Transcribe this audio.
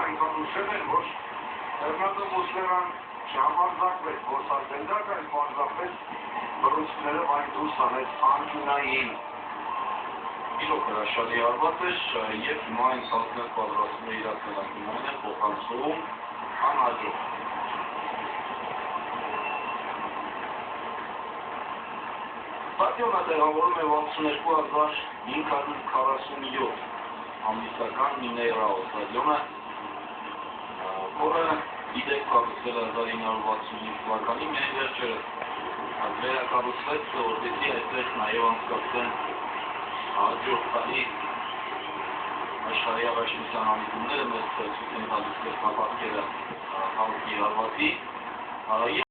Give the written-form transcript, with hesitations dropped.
այնքան ուշել են, որ Հերնատը Մուսլերան չհամարձակվեց որսացենդակ, այլ պարզապես բռունցքներով այն դուրս անեց անկյունային։ Իրոք հրաշալի արված էր և հիմա այն սալքներ պատրաստում է իրականացումն է փոխանցում անհաջող։ Ստադիոնը տեղավորում է 62547 ամիսական Միներալ ստադիոնը, որը իդեպ կառուցվել 1965 թվականին մեր վերջերս վերակառուցվեց, որպեսզի այստեղ նաև անցկացվեն հաջորդ տարի աշխարհի առաջնության հանդիպումները մեզ ցույց են տալիս կերպապատկերը խաղի հարվածի